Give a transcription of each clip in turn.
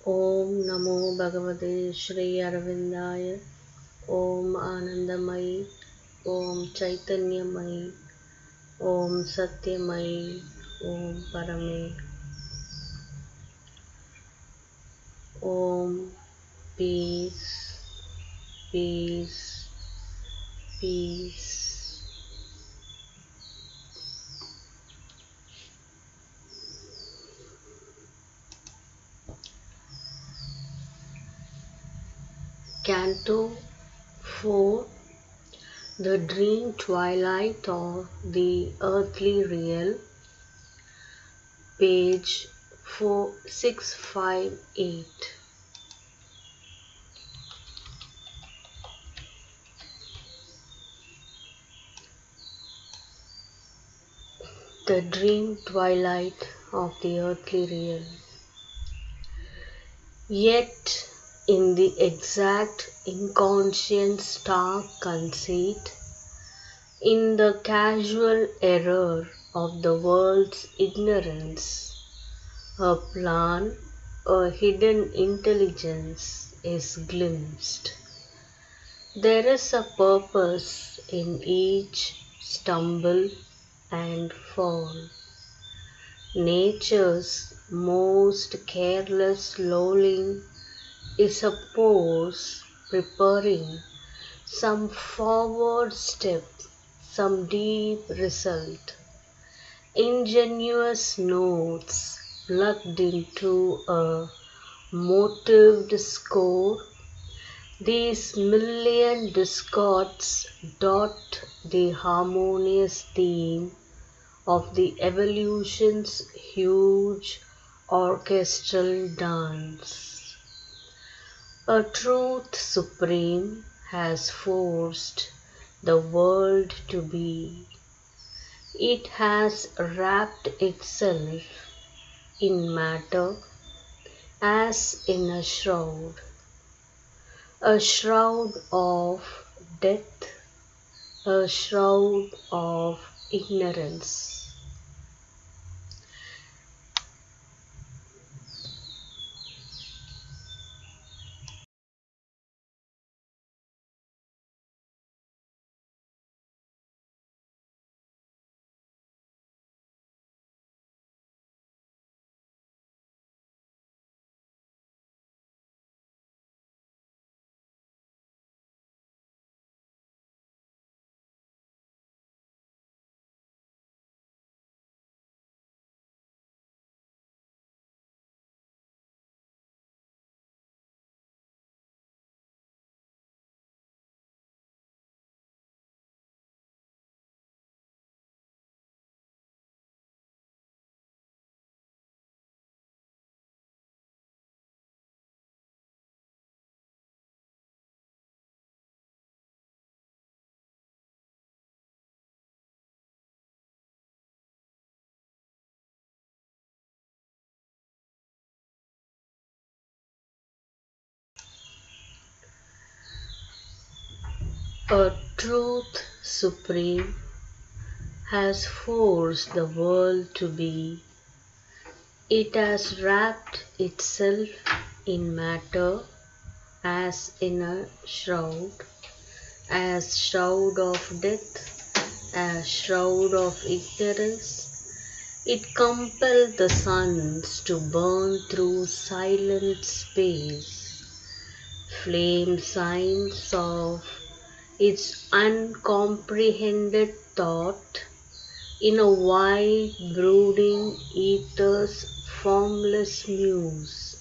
Om Namo Bhagavate Sri Aurobindaya. Om Anandamayi. Om Chaitanyamayi. Om Satyamayi. Om Parame. Om Peace, Peace, Peace. Canto 4. The Dream Twilight of the Earthly Real, page 4658. The Dream Twilight of the Earthly Real. Yet, in the exact inconscient stark conceit, in the casual error of the world's ignorance, a plan, a hidden intelligence is glimpsed. There is a purpose in each stumble and fall. Nature's most careless lolling is a pose preparing some forward step, some deep result. Ingenuous notes plugged into a motived score. These million discords dot the harmonious theme of the evolution's huge orchestral dance. A truth supreme has forced the world to be. It has wrapped itself in matter as in a shroud of death, a shroud of ignorance. A truth supreme has forced the world to be. It has wrapped itself in matter as in a shroud, as shroud of death, as shroud of ignorance. It compelled the suns to burn through silent space, flame signs of its uncomprehended thought in a wide brooding ether's formless muse.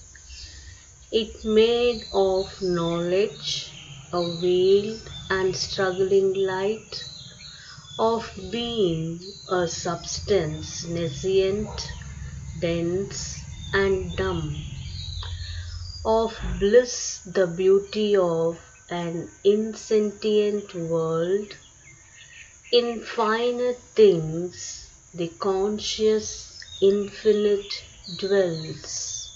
It made of knowledge, a veiled and struggling light, of being a substance nascent, dense, and dumb, of bliss the beauty of an insentient world. In finer things the conscious infinite dwells.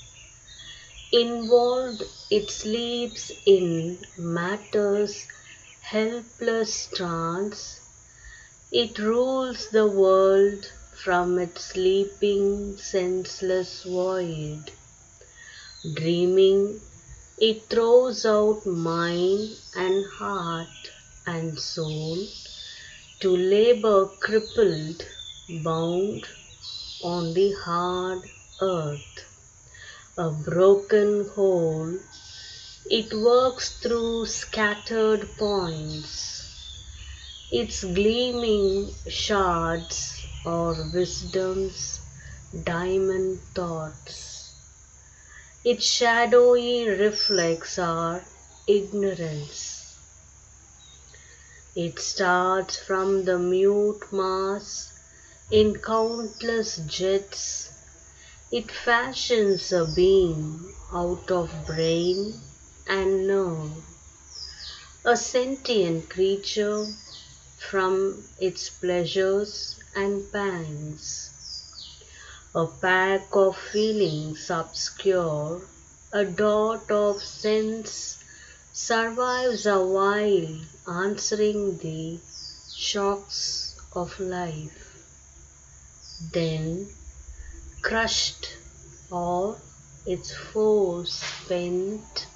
Involved it sleeps in matter's helpless trance. It rules the world from its sleeping senseless void. Dreaming, it throws out mind and heart and soul to labor crippled, bound on the hard earth. A broken whole, it works through scattered points. Its gleaming shards are wisdom's diamond thoughts. Its shadowy reflex are ignorance. It starts from the mute mass in countless jets. It fashions a being out of brain and nerve, a sentient creature from its pleasures and pangs, a pack of feelings obscure, a dot of sense survives a while answering the shocks of life. Then, crushed or its force spent,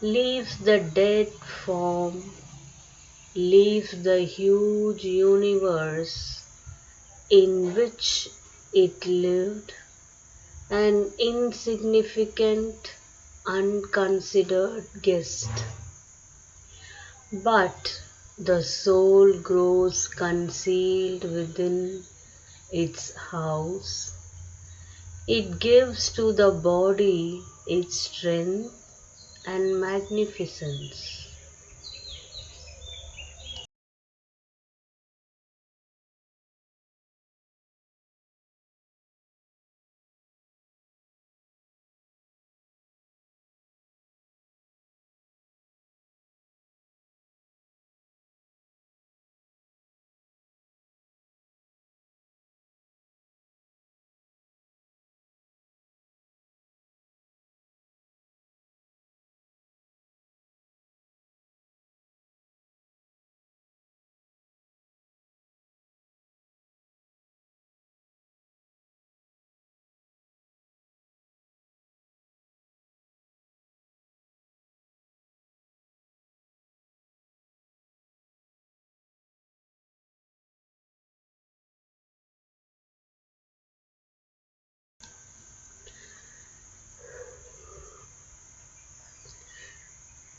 leaves the dead form, leaves the huge universe in which it lived, an insignificant, unconsidered guest. But the soul grows concealed within its house. It gives to the body its strength and magnificence.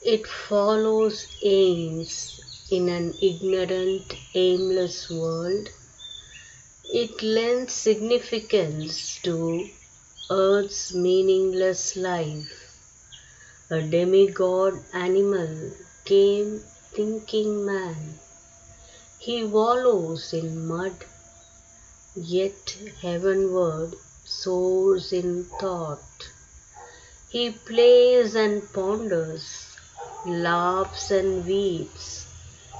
It follows aims in an ignorant, aimless world. It lends significance to Earth's meaningless life. A demigod animal came thinking man. He wallows in mud, yet heavenward soars in thought. He plays and ponders, laughs and weeps,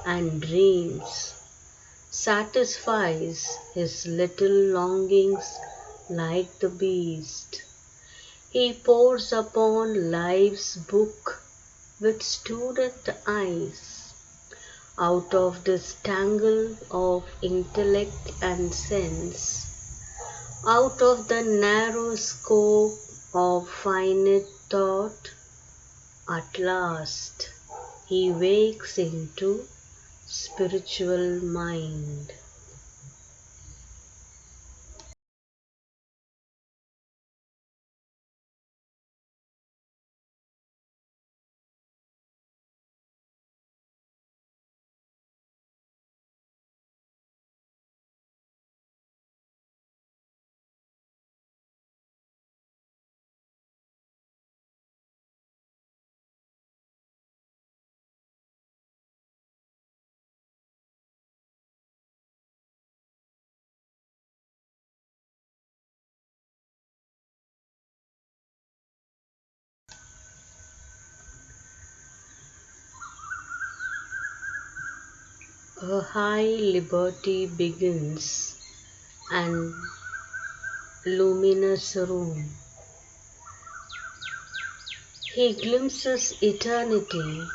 and dreams, satisfies his little longings like the beast. He pores upon life's book with student eyes. Out of this tangle of intellect and sense, out of the narrow scope of finite thought, at last he wakes into spiritual mind. A high liberty begins, and luminous room. He glimpses eternity,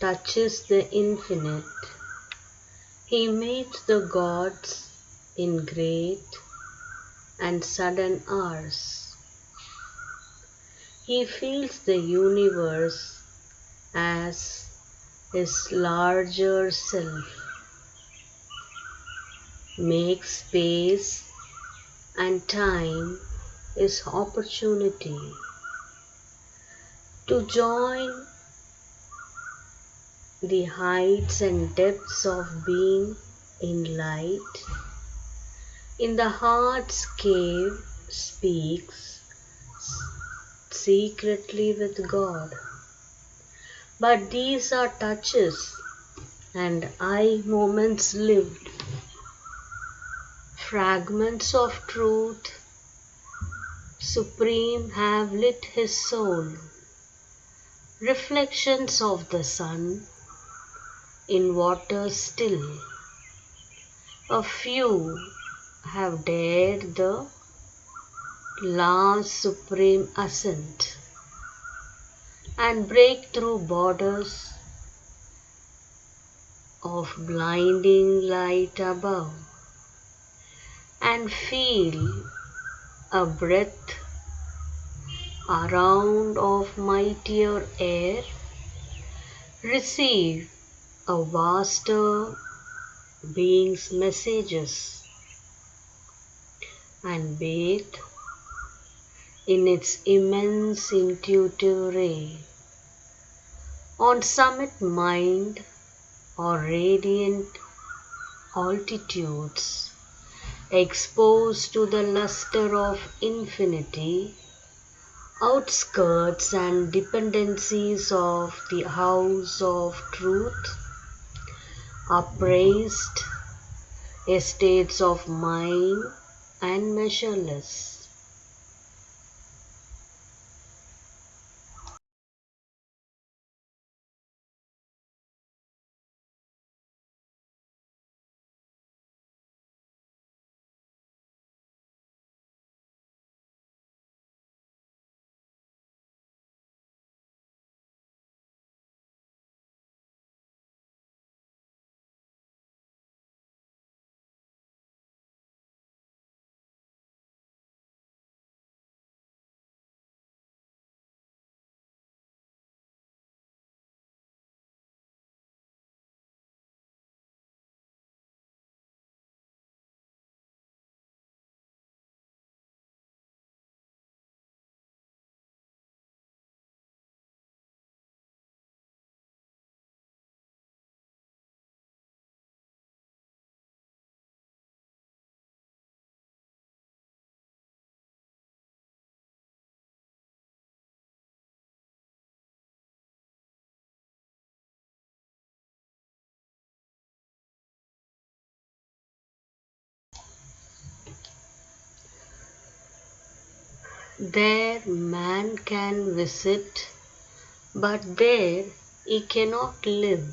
touches the infinite. He meets the gods in great and sudden hours. He feels the universe as his larger self, makes space and time his opportunity to join the heights and depths of being in light. In the heart's cave speaks secretly with God. But these are touches and eye moments lived, fragments of truth supreme have lit his soul, reflections of the sun in water still. A few have dared the last supreme ascent and break through borders of blinding light above and feel a breath around of mightier air, receive a vaster being's messages and bathe in its immense intuitive ray. On summit mind or radiant altitudes, exposed to the luster of infinity, outskirts and dependencies of the house of truth, upraised estates of mind and measureless. There man can visit, but there he cannot live.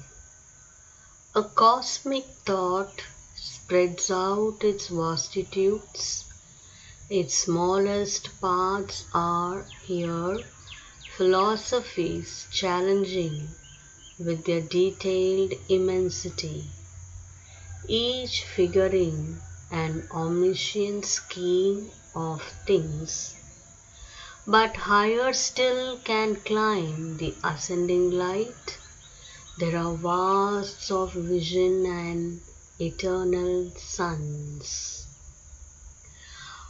A cosmic thought spreads out its vastitudes. Its smallest parts are here philosophies challenging with their detailed immensity, each figuring an omniscient scheme of things. But higher still can climb the ascending light. There are vasts of vision and eternal suns,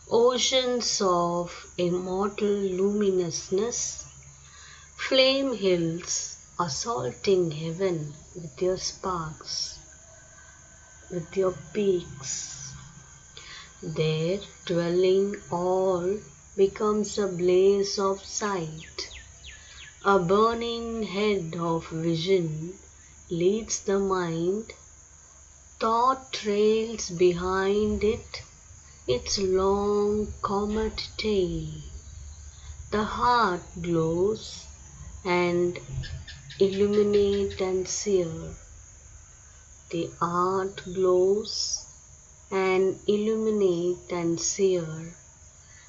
oceans of immortal luminousness, flame hills assaulting heaven with your sparks, with your peaks. There dwelling all becomes a blaze of sight. A burning head of vision leads the mind. Thought trails behind it its long comet tail. The heart glows and illuminate and sear. the art glows and illuminate and sear,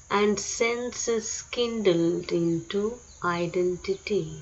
and sense is kindled into identity.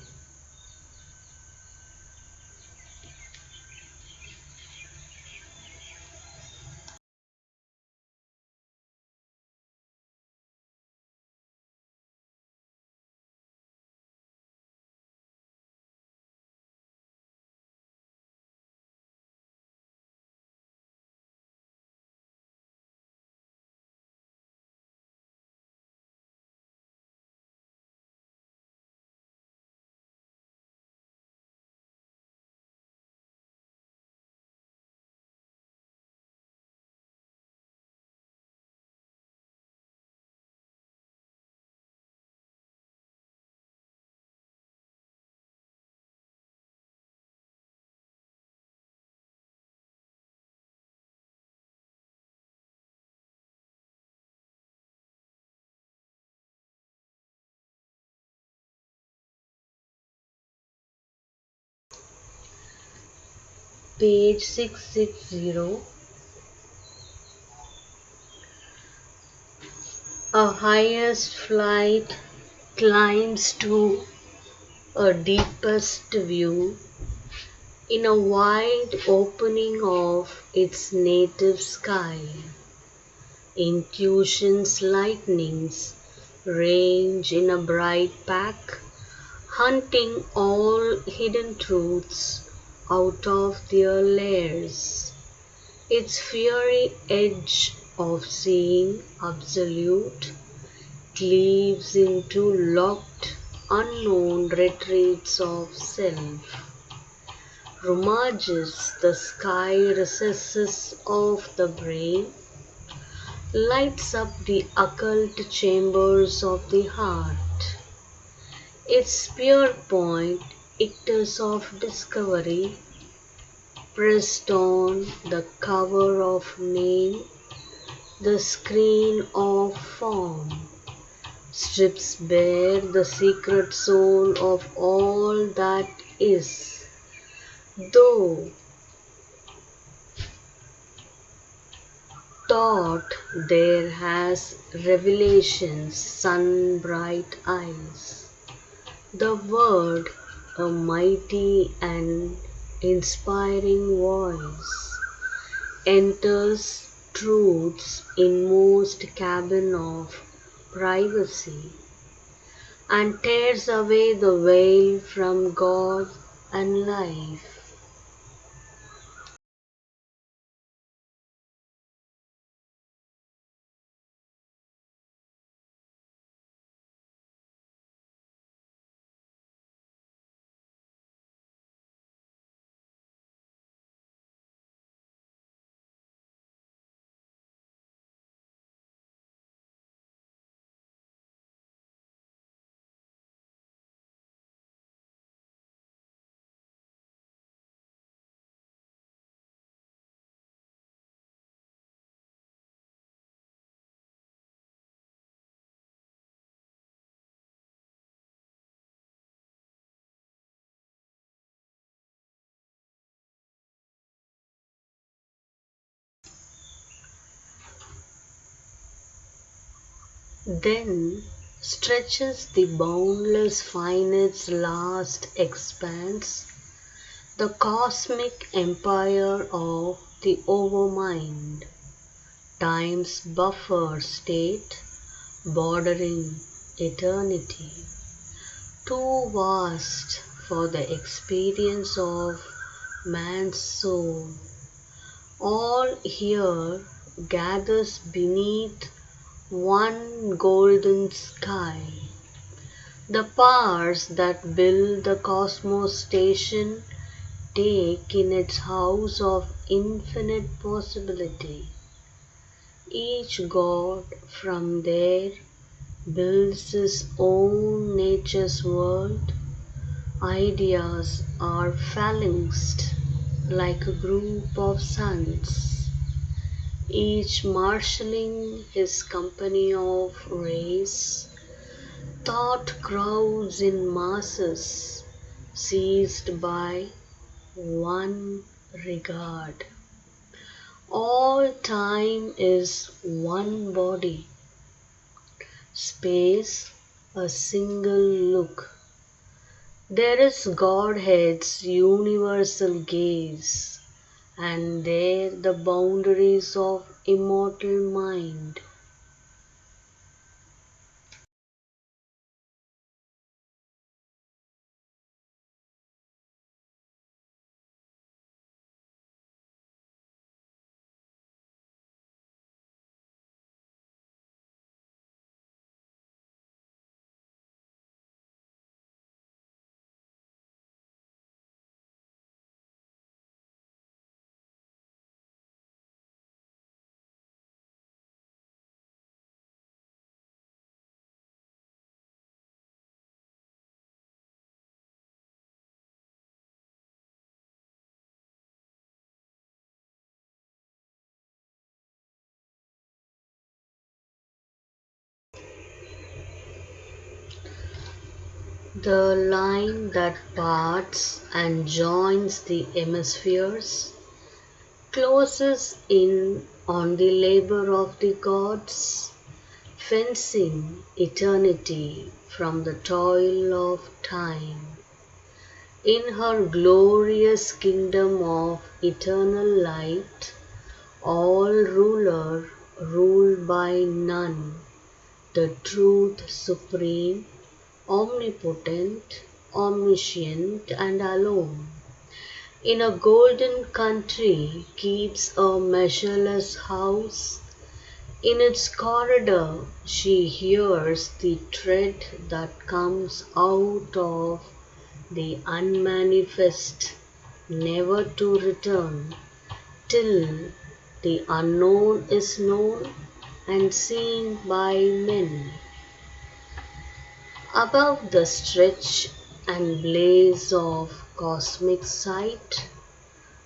Page 660. A highest flight climbs to a deepest view in a wide opening of its native sky. Intuition's lightnings range in a bright pack, hunting all hidden truths out of their lairs. Its fiery edge of seeing absolute cleaves into locked, unknown retreats of self, rummages the sky recesses of the brain, lights up the occult chambers of the heart. Its spear point, ictus of discovery, pressed on the cover of name, the screen of form, strips bare the secret soul of all that is, though thought there has revelation's sun-bright eyes. The word, a mighty and inspiring voice, enters truth's inmost cabin of privacy and tears away the veil from God and life. Then stretches the boundless finite's last expanse, the cosmic empire of the overmind, time's buffer state bordering eternity, too vast for the experience of man's soul. All here gathers beneath one golden sky. The powers that build the cosmos station take in its house of infinite possibility. Each god from there builds his own nature's world. Ideas are phalanxed like a group of suns, each marshalling his company of rays. Thought crowds in masses, seized by one regard. All time is one body, space a single look. There is Godhead's universal gaze, and there the boundaries of immortal mind. The line that parts and joins the hemispheres closes in on the labor of the gods, fencing eternity from the toil of time. In her glorious kingdom of eternal light, all ruler ruled by none, the truth supreme, omnipotent, omniscient, and alone. In a golden country keeps a measureless house. In its corridor she hears the tread that comes out of the unmanifest, never to return, till the unknown is known and seen by men. Above the stretch and blaze of cosmic sight,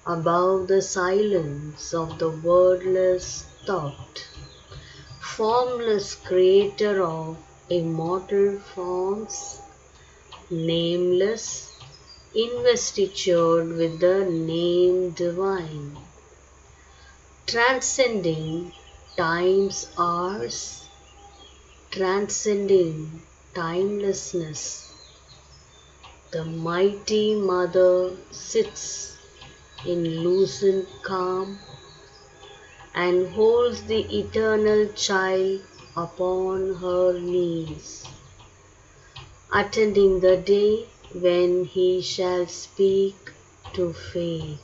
above the silence of the wordless thought, formless creator of immortal forms, nameless, investitured with the name divine, transcending time's hours, transcending timelessness, the mighty mother sits in lucent calm and holds the eternal child upon her knees, attending the day when he shall speak to fate.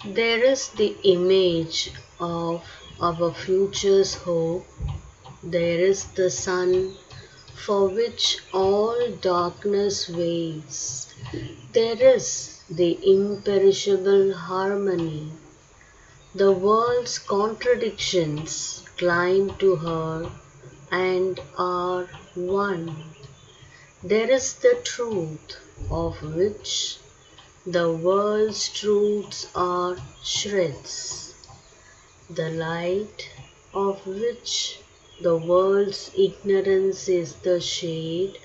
There is the image of our future's hope. There is the sun for which all darkness waits. There is the imperishable harmony. The world's contradictions climb to her and are one. There is the truth of which the world's truths are shreds, the light of which the world's ignorance is the shade,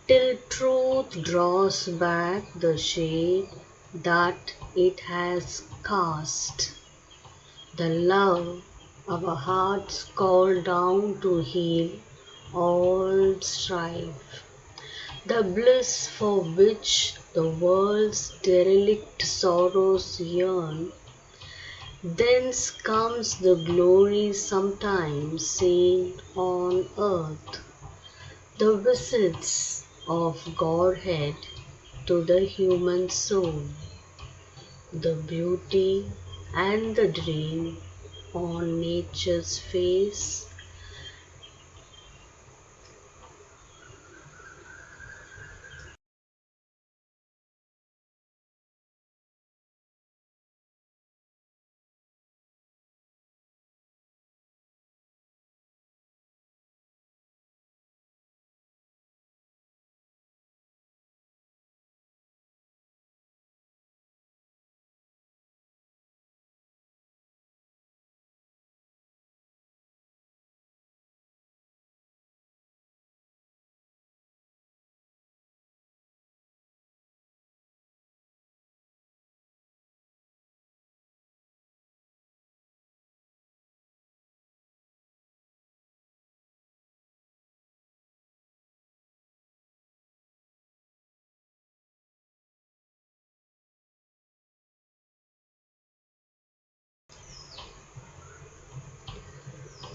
till truth draws back the shade that it has cast. The love our hearts call down to heal all strife. The bliss for which the world's derelict sorrows yearn. Thence comes the glory sometimes seen on earth, the visits of Godhead to the human soul, the beauty and the dream on nature's face.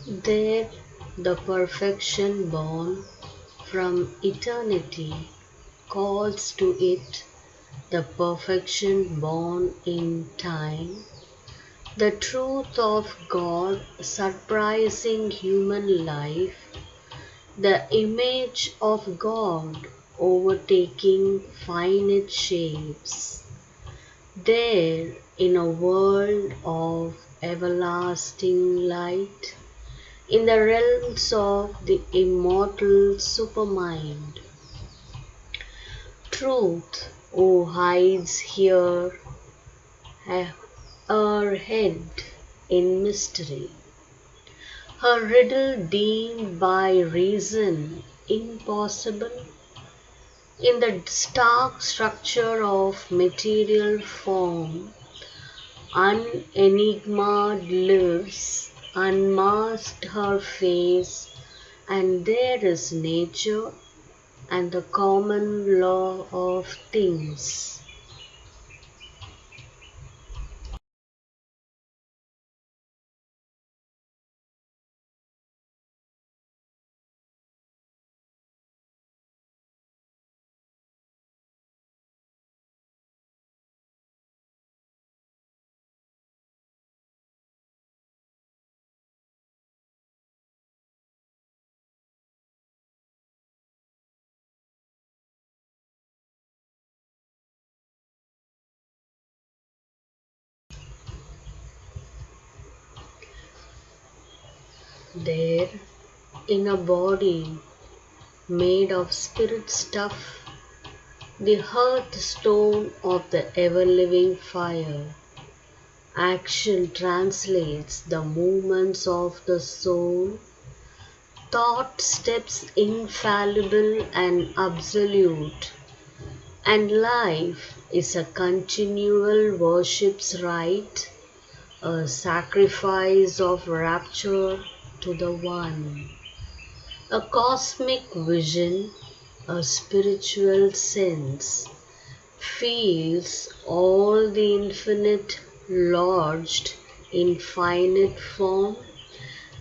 There the perfection born from eternity calls to it the perfection born in time, the truth of God surprising human life, the image of God overtaking finite shapes. There, in a world of everlasting light, in the realms of the immortal supermind, truth, who hides here her head in mystery, her riddle deemed by reason impossible, in the stark structure of material form, unenigmaed lives, unmasked her face, and there is nature and the common law of things. There, in a body made of spirit stuff, the hearthstone of the ever-living fire, action translates the movements of the soul, thought steps infallible and absolute, and life is a continual worship's rite, a sacrifice of rapture to the One, a cosmic vision, a spiritual sense, feels all the infinite lodged in finite form,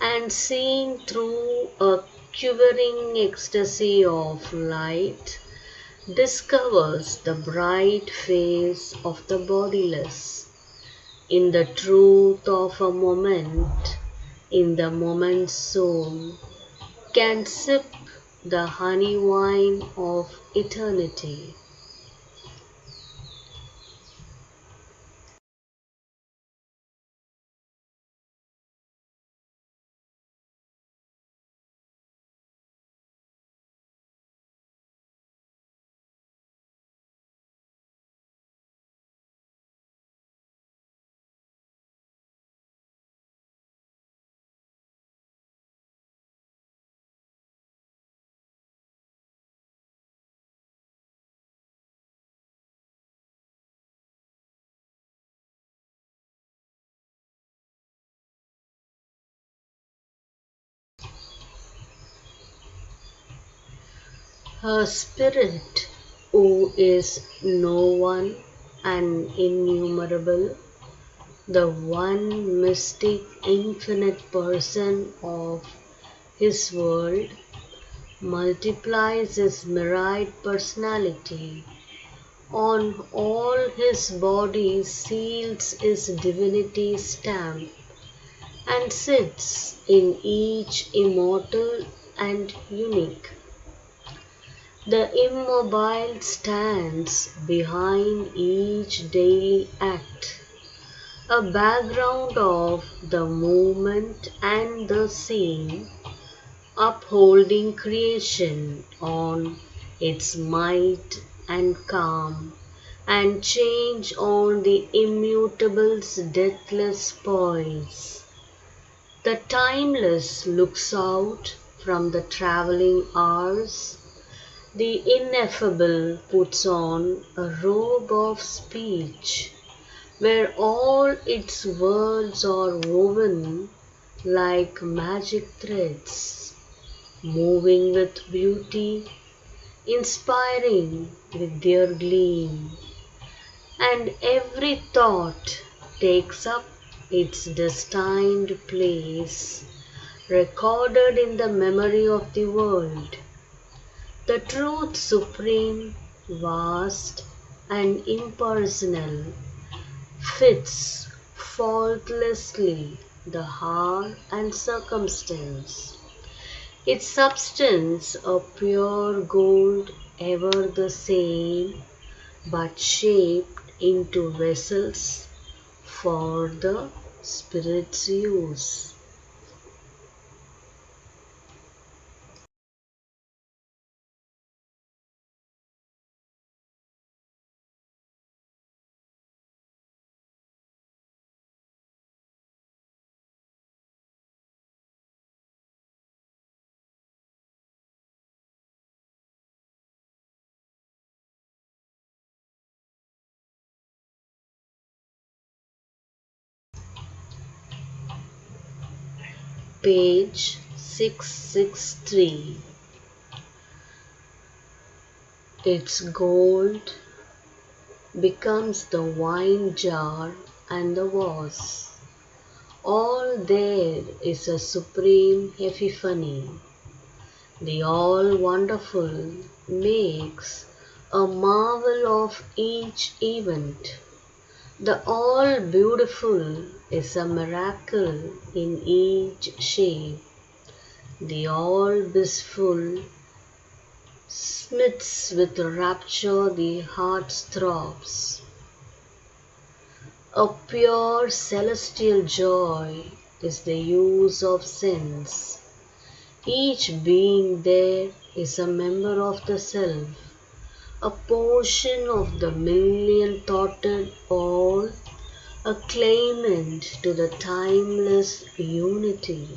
and seeing through a quivering ecstasy of light, discovers the bright face of the bodiless. In the truth of a moment, in the moment's soul, can sip the honey wine of eternity. Her spirit, who is no one and innumerable, the one mystic infinite person of his world, multiplies his myriad personality. On all his body seals his divinity stamp, and sits in each immortal and unique. The immobile stands behind each daily act, a background of the movement and the scene, upholding creation on its might and calm, and change on the immutable's deathless poise. The timeless looks out from the travelling hours. The ineffable puts on a robe of speech, where all its words are woven like magic threads, moving with beauty, inspiring with their gleam, and every thought takes up its destined place, recorded in the memory of the world. The truth supreme, vast, and impersonal fits faultlessly the hour and circumstance. Its substance a pure gold, ever the same, but shaped into vessels for the Spirit's use. Page 663. Its gold becomes the wine jar and the vase. All there is a supreme epiphany. The all-wonderful makes a marvel of each event. The all-beautiful is a miracle in each shape. The all-blissful smits with rapture the heart's throbs. A pure celestial joy is the use of sense. Each being there is a member of the self, a portion of the million-thoughted all, a claimant to the timeless unity.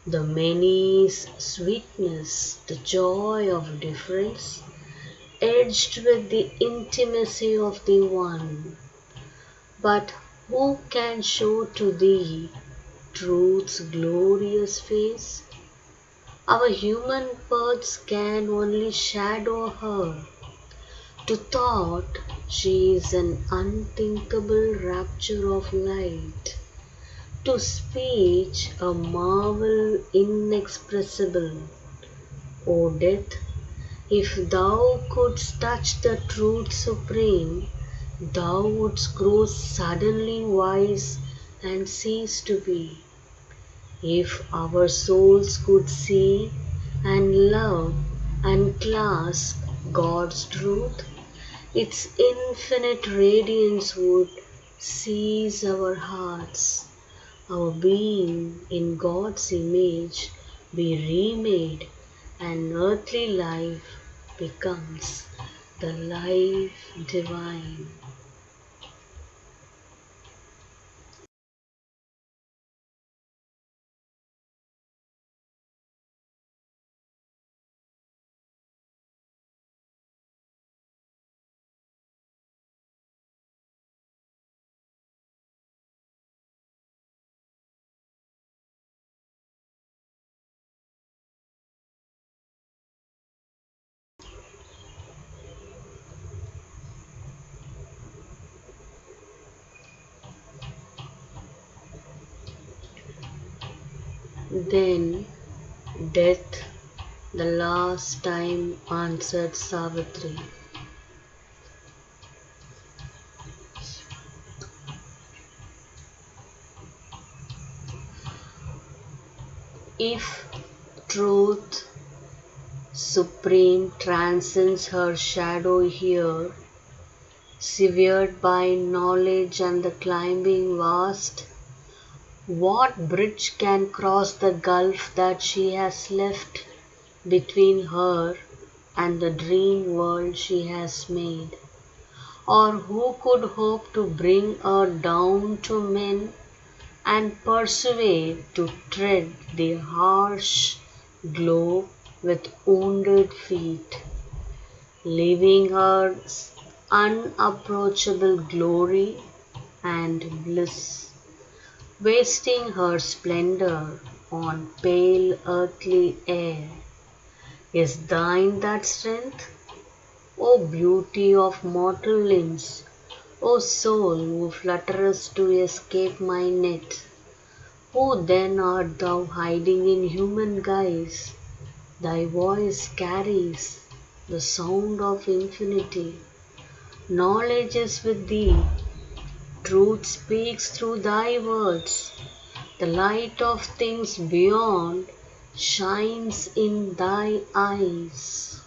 The many's sweetness, the joy of difference, edged with the intimacy of the one. But who can show to thee truth's glorious face? Our human words can only shadow her. To thought she is an unthinkable rapture of light. To speech a marvel inexpressible. O death, if thou couldst touch the truth supreme, thou wouldst grow suddenly wise and cease to be. If our souls could see and love and clasp God's truth, its infinite radiance would seize our hearts, our being in God's image be remade, and earthly life becomes the life divine. Then death the last time answered Savitri. If truth supreme transcends her shadow here, severed by knowledge and the climbing vast, what bridge can cross the gulf that she has left between her and the dream world she has made? Or who could hope to bring her down to men and persuade to tread the harsh globe with wounded feet, leaving her unapproachable glory and bliss, wasting her splendor on pale earthly air? Is thine that strength, O beauty of mortal limbs, O soul who flutterest to escape my net? Who then art thou hiding in human guise? Thy voice carries the sound of infinity. Knowledge is with thee. Truth speaks through thy words. The light of things beyond shines in thy eyes.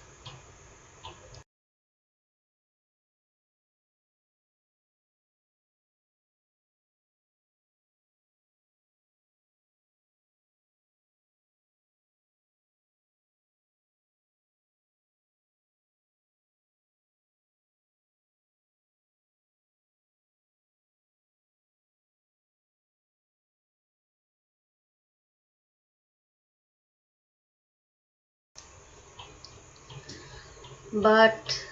But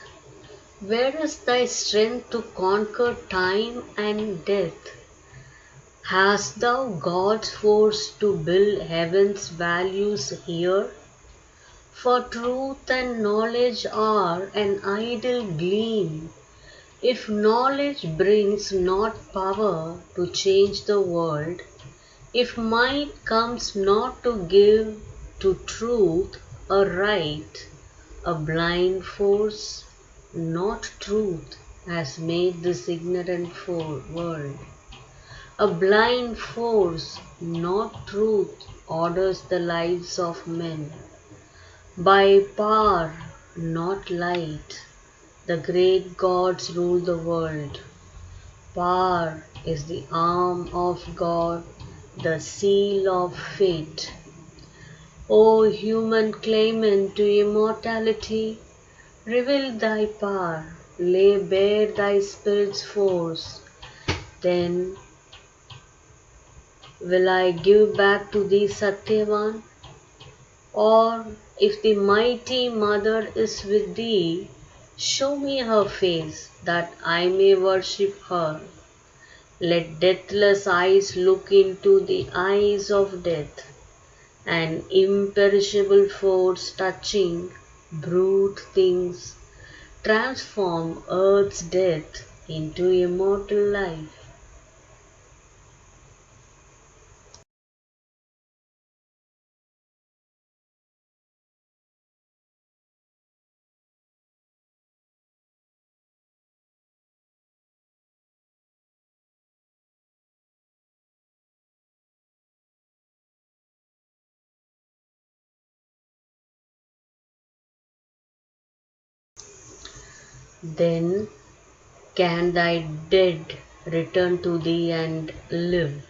where is thy strength to conquer time and death? Hast thou God's force to build heaven's values here? For truth and knowledge are an idle gleam, if knowledge brings not power to change the world, if might comes not to give to truth a right, a blind force, not truth, has made this ignorant world. A blind force, not truth, orders the lives of men. By power, not light, the great gods rule the world. Power is the arm of God, the seal of fate. O human claimant to immortality, reveal thy power, lay bare thy spirit's force. Then will I give back to thee Satyavan? Or if the mighty mother is with thee, show me her face that I may worship her. Let deathless eyes look into the eyes of death, an imperishable force touching brute things, transform earth's death into immortal life. Then can thy dead return to thee and live?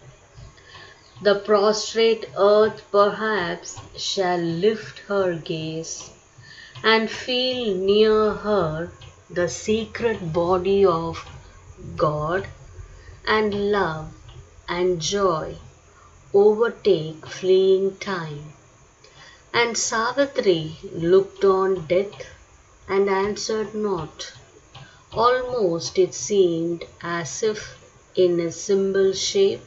The prostrate earth perhaps shall lift her gaze and feel near her the secret body of God, and love and joy overtake fleeing time. And Savitri looked on death and answered not. Almost it seemed as if in a symbol shape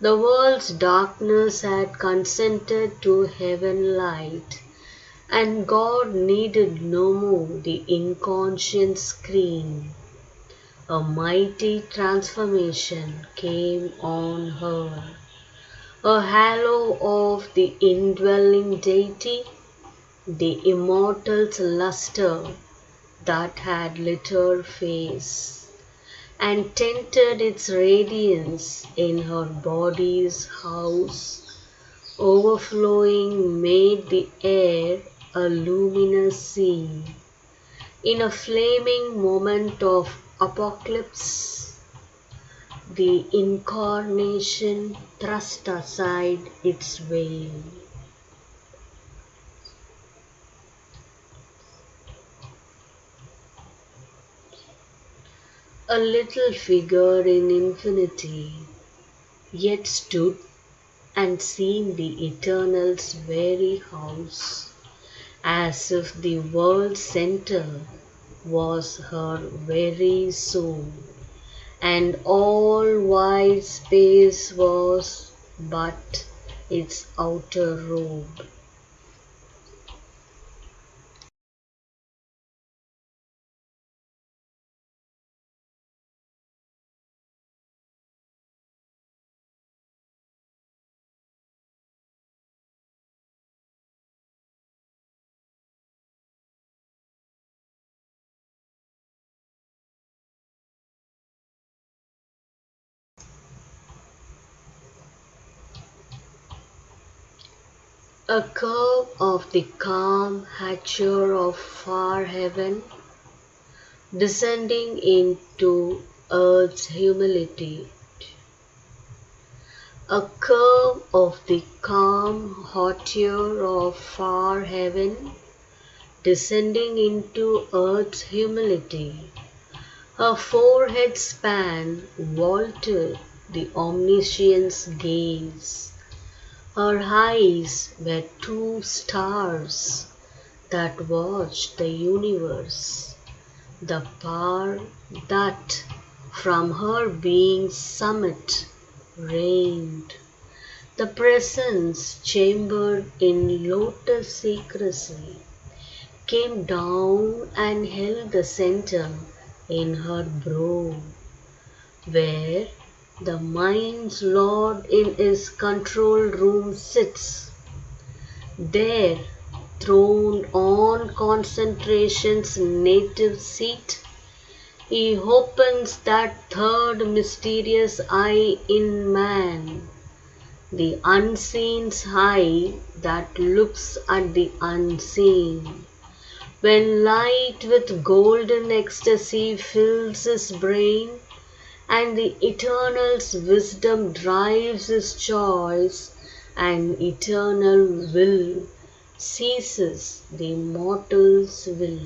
the world's darkness had consented to heaven light, and God needed no more the inconscient scream. A mighty transformation came on her. a halo of the indwelling deity, the immortal's luster that had lit her face and tinted its radiance in her body's house, overflowing made the air a luminous sea. In a flaming moment of apocalypse, the incarnation thrust aside its veil. A little figure in infinity, yet stood and seemed the Eternal's very house, as if the world's center was her very soul, and all wide space was but its outer robe. A curve of the calm hatcher of far heaven, descending into earth's humility. A curve of the calm hauteur of far heaven, descending into earth's humility. Her forehead span vaulted the omniscient's gaze. Her eyes were two stars that watched the universe. The power that from her being's summit reigned. The presence chambered in lotus secrecy came down and held the center in her brow, where the mind's lord in his control room sits. There, throned on concentration's native seat, he opens that third mysterious eye in man, the unseen's eye that looks at the unseen. When light with golden ecstasy fills his brain, and the Eternal's wisdom drives his choice, and eternal will seizes the mortal's will.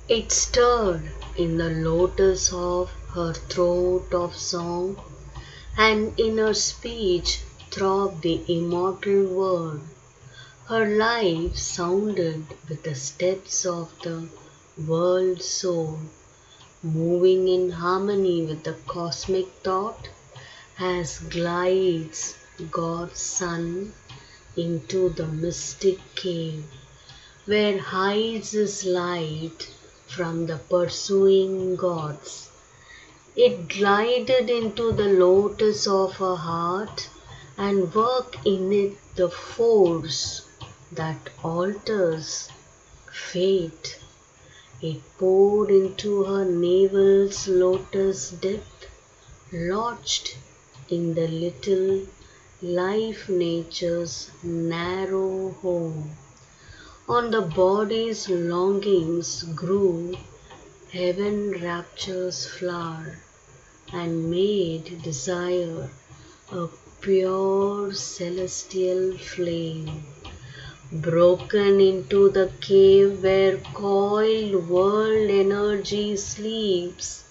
It stirred in the lotus of her throat of song, and in her speech throbbed the immortal word. Her life sounded with the steps of the world soul, moving in harmony with the cosmic thought as glides God's Son into the mystic cave, where hides his light from the pursuing gods. It glided into the lotus of her heart and worked in it the force that alters fate. It poured into her navel's lotus depth, lodged in the little life nature's narrow home. On the body's longings grew heaven rapture's flower, and made desire a pure celestial flame, broken into the cave where coiled world energy sleeps,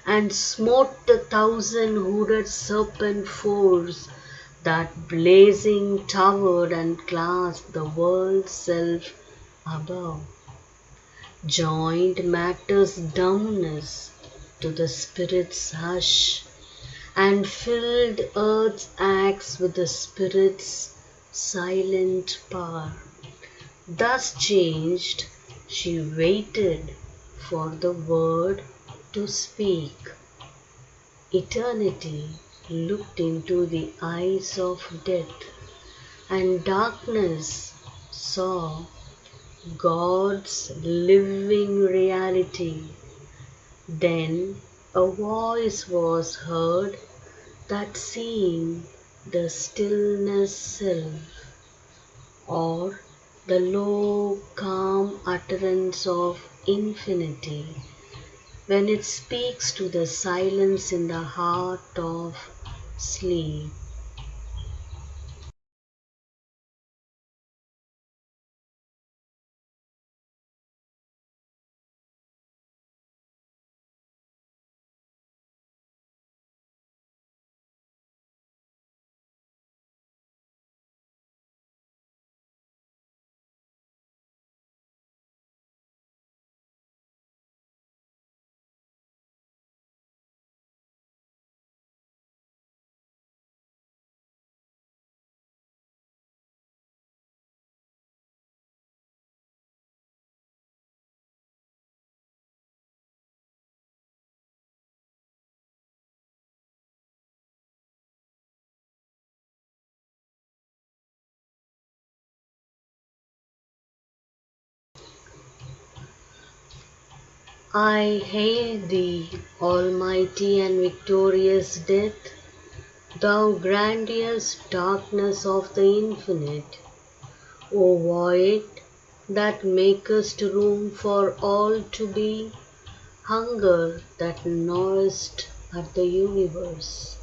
and smote the thousand-hooded serpent force that blazing towered and clasped the world's self above. Joined matter's dumbness to the spirit's hush, and filled earth's acts with the spirit's silent power. Thus changed, she waited for the word to speak. Eternity looked into the eyes of death, and darkness saw God's living reality. Then a voice was heard that seemed the stillness self, or the low, calm utterance of infinity, when it speaks to the silence in the heart of sleep. I hail thee, almighty and victorious death, thou grandiose darkness of the infinite, O void that makest room for all to be, hunger that gnawest at the universe,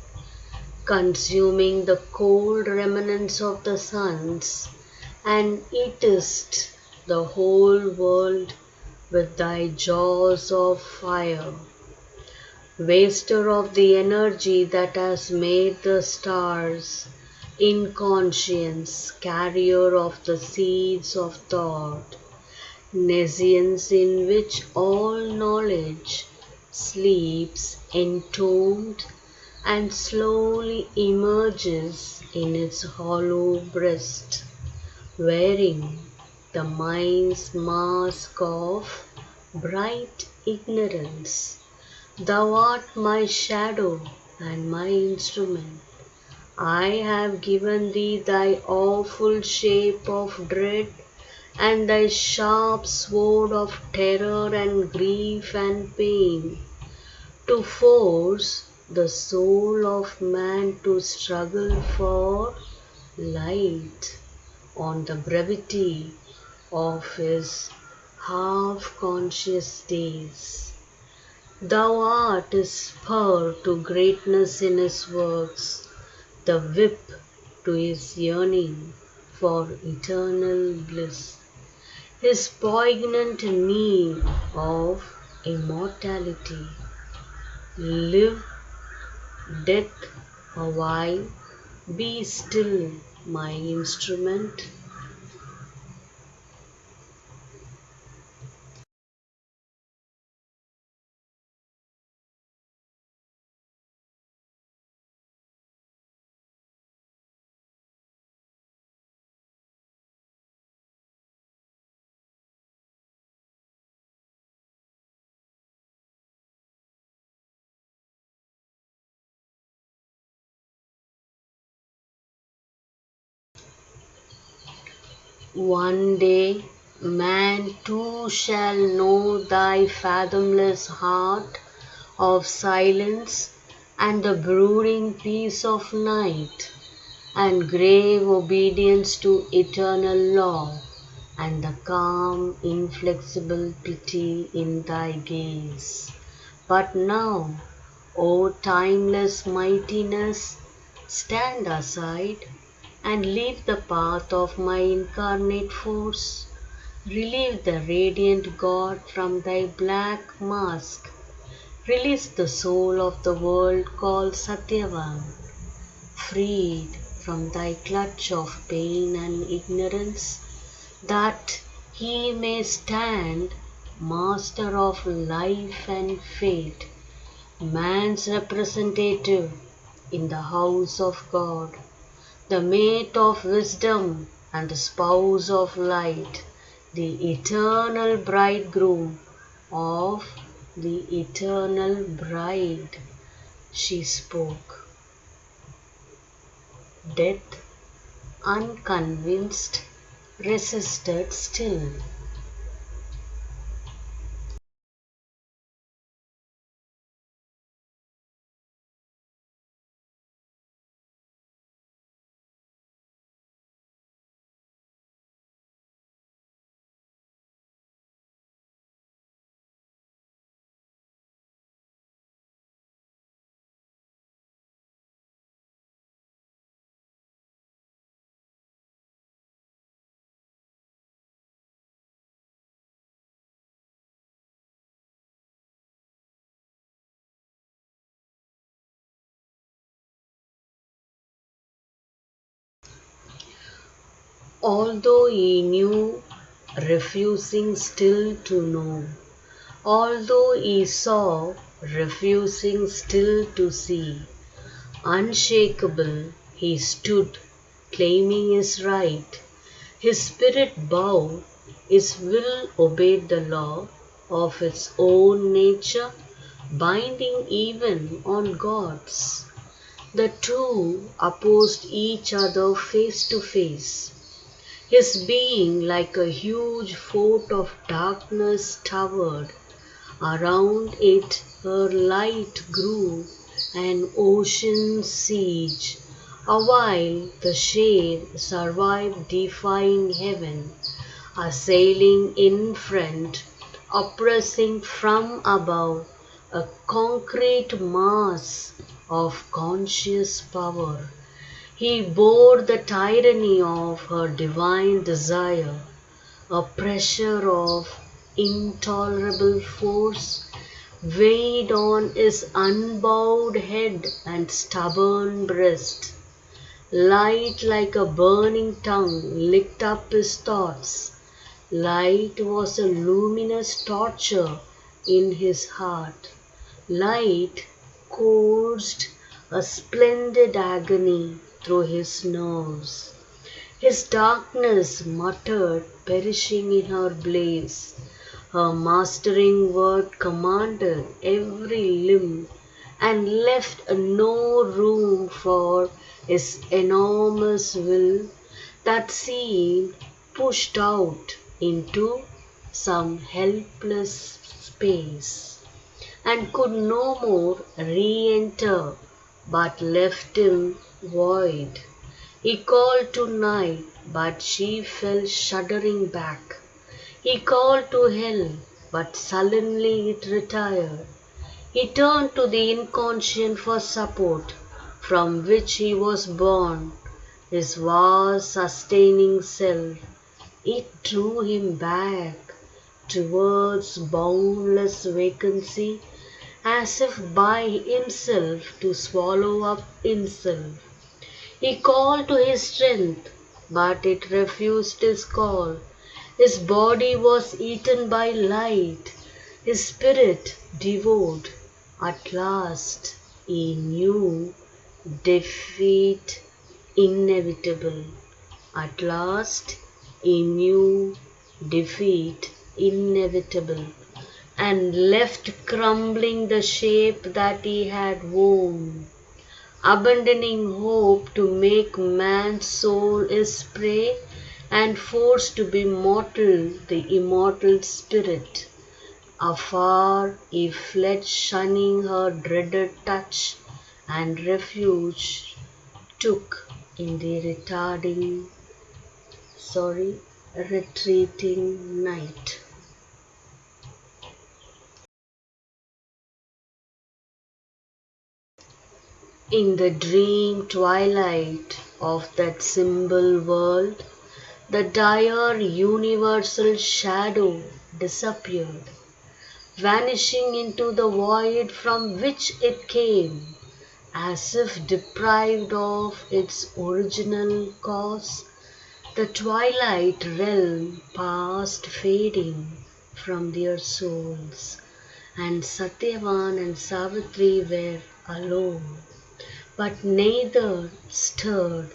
consuming the cold remnants of the suns, and eatest the whole world with thy jaws of fire, waster of the energy that has made the stars, inconscience, carrier of the seeds of thought, nescience in which all knowledge sleeps entombed and slowly emerges in its hollow breast, wearing the mind's mask of bright ignorance. Thou art my shadow and my instrument. I have given thee thy awful shape of dread, and thy sharp sword of terror and grief and pain, to force the soul of man to struggle for light on the brevity of his half-conscious days. Thou art his spur to greatness in his works, the whip to his yearning for eternal bliss, his poignant need of immortality. Live, death, a while, be still, my instrument. One day, man too shall know thy fathomless heart of silence, and the brooding peace of night, and grave obedience to eternal law, and the calm, inflexible pity in thy gaze. But now, O timeless mightiness, stand aside and leave the path of my incarnate force. Relieve the radiant God from thy black mask. Release the soul of the world called Satyavan, freed from thy clutch of pain and ignorance, that he may stand master of life and fate, man's representative in the house of God, the mate of wisdom and the spouse of light, the eternal bridegroom of the eternal bride. She spoke. Death, unconvinced, resisted still. Although he knew, refusing still to know. Although he saw, refusing still to see. Unshakable, he stood, claiming his right. His spirit bowed, his will obeyed the law of its own nature, binding even on gods. The two opposed each other face to face. His being, like a huge fort of darkness, towered. Around it her light grew an ocean siege. Awhile the shade survived defying heaven, assailing in front, oppressing from above, a concrete mass of conscious power. He bore the tyranny of her divine desire, a pressure of intolerable force weighed on his unbowed head and stubborn breast. Light like a burning tongue licked up his thoughts. Light was a luminous torture in his heart. Light coursed a splendid agony through his nerves. His darkness muttered, perishing in her blaze. Her mastering word commanded every limb and left no room for his enormous will that seemed pushed out into some helpless space and could no more re-enter but left him void. He called to night, but she fell shuddering back. He called to hell, but sullenly it retired. He turned to the inconscient for support, from which he was born, his vast sustaining self. It drew him back towards boundless vacancy, as if by himself to swallow up himself. He called to his strength, but it refused his call. His body was eaten by light, his spirit devoured. At last he knew defeat inevitable. At last he knew defeat inevitable, and left crumbling the shape that he had worn, abandoning hope to make man's soul his prey, and forced to be mortal the immortal spirit. Afar he fled, shunning her dreaded touch, and refuge took in the retreating night. In the dream twilight of that symbol world, the dire universal shadow disappeared, vanishing into the void from which it came, as if deprived of its original cause. The twilight realm passed fading from their souls, and Satyavan and Savitri were alone. But neither stirred.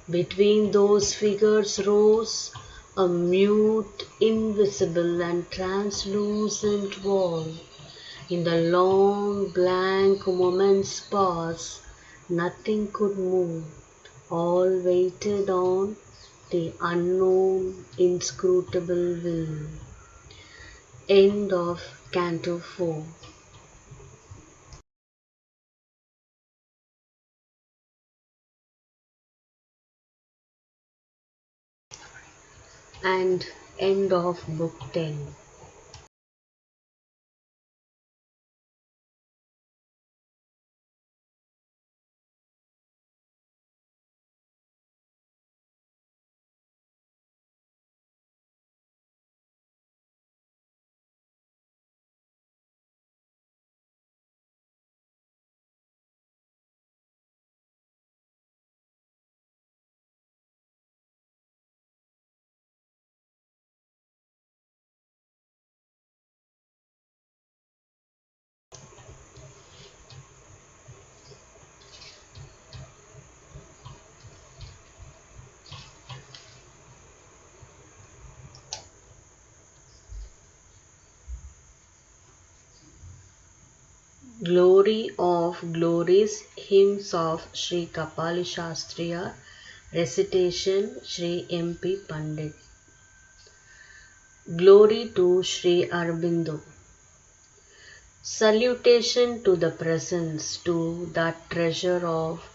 Between those figures rose a mute, invisible, and translucent wall. In the long, blank moment's pause, nothing could move. All waited on the unknown, inscrutable will. End of Canto 4. And end of Book 10. Glory of Glories, Hymns of Sri Kapali Shastriya, Recitation Sri M.P. Pandit. Glory to Sri Aurobindo. Salutation to the presence, to that treasure of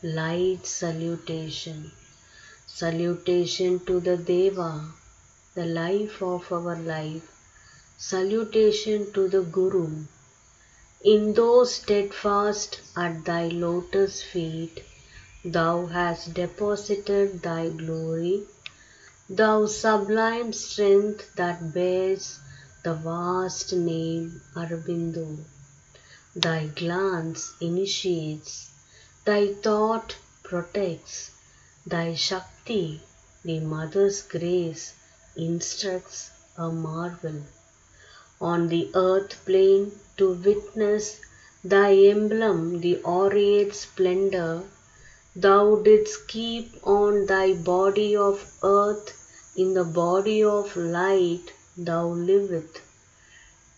light salutation. Salutation to the Deva, the life of our life. Salutation to the Guru. In those steadfast at thy lotus feet, thou hast deposited thy glory, thou sublime strength that bears the vast name Aurobindo. Thy glance initiates, thy thought protects, thy Shakti, the Mother's grace, instructs a marvel. On the earth plane to witness thy emblem, the aureate splendor, thou didst keep on thy body of earth, in the body of light thou liveth,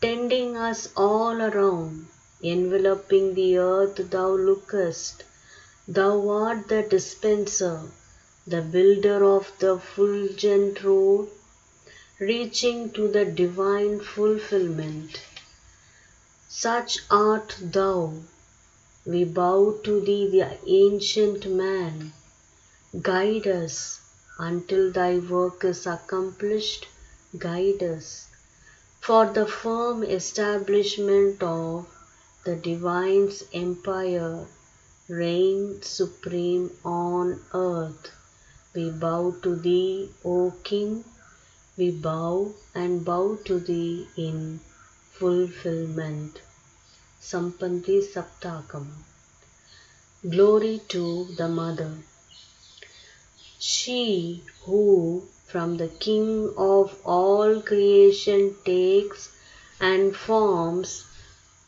tending us all around, enveloping the earth thou lookest. Thou art the dispenser, the builder of the fulgent road, reaching to the divine fulfillment. Such art thou, we bow to thee, the ancient man. Guide us until thy work is accomplished, guide us for the firm establishment of the divine's empire, reign supreme on earth. We bow to thee, O King, we bow and bow to thee in fulfillment. Sampanti Saptakam. Glory to the Mother. She who from the King of all creation takes and forms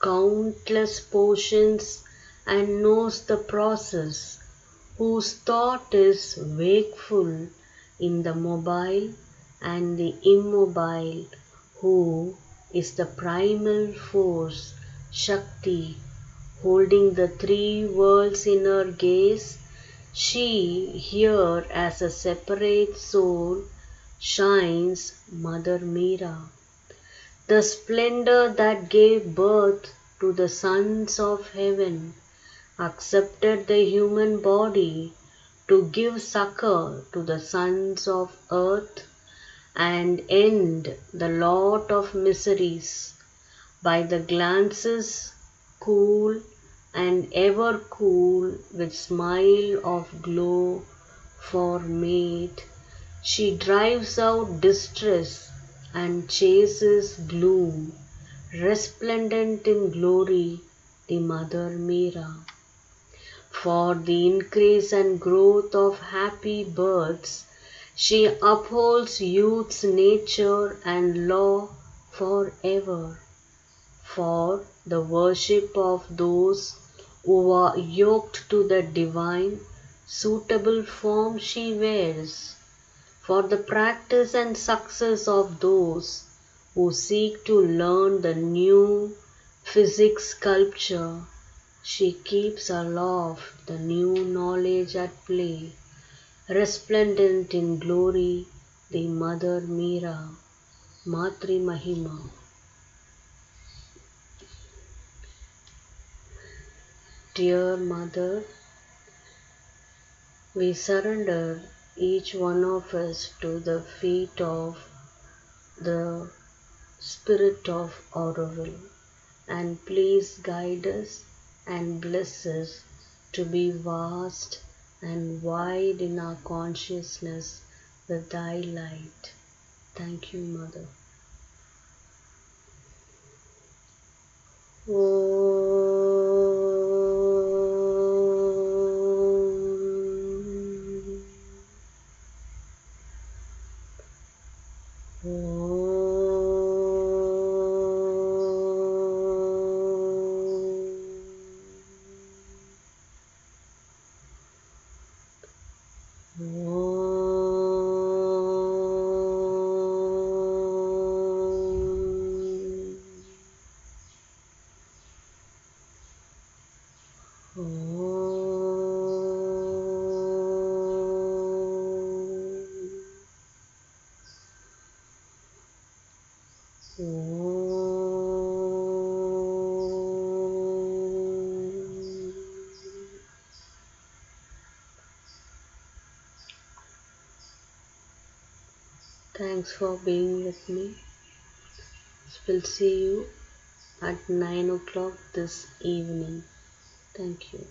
countless portions and knows the process, whose thought is wakeful in the mobile and the immobile, who is the primal force, Shakti, holding the three worlds in her gaze. She here as a separate soul shines Mother Meera. The splendor that gave birth to the sons of heaven accepted the human body to give succor to the sons of earth and end the lot of miseries by the glances cool and ever cool with smile of glow for mate. She drives out distress and chases gloom, resplendent in glory, the Mother Mira. For the increase and growth of happy births, she upholds youth's nature and law forever. For the worship of those who are yoked to the divine, suitable form she wears. For the practice and success of those who seek to learn the new physic sculpture, she keeps aloft the new knowledge at play, resplendent in glory, the Mother Mira, Matri Mahima. Dear Mother, we surrender each one of us to the feet of the Spirit of Aurobindo, and please guide us and bless us to be vast and wide in our consciousness with Thy light. Thank you, Mother. Thanks for being with me. We'll see you at 9 o'clock this evening. Thank you.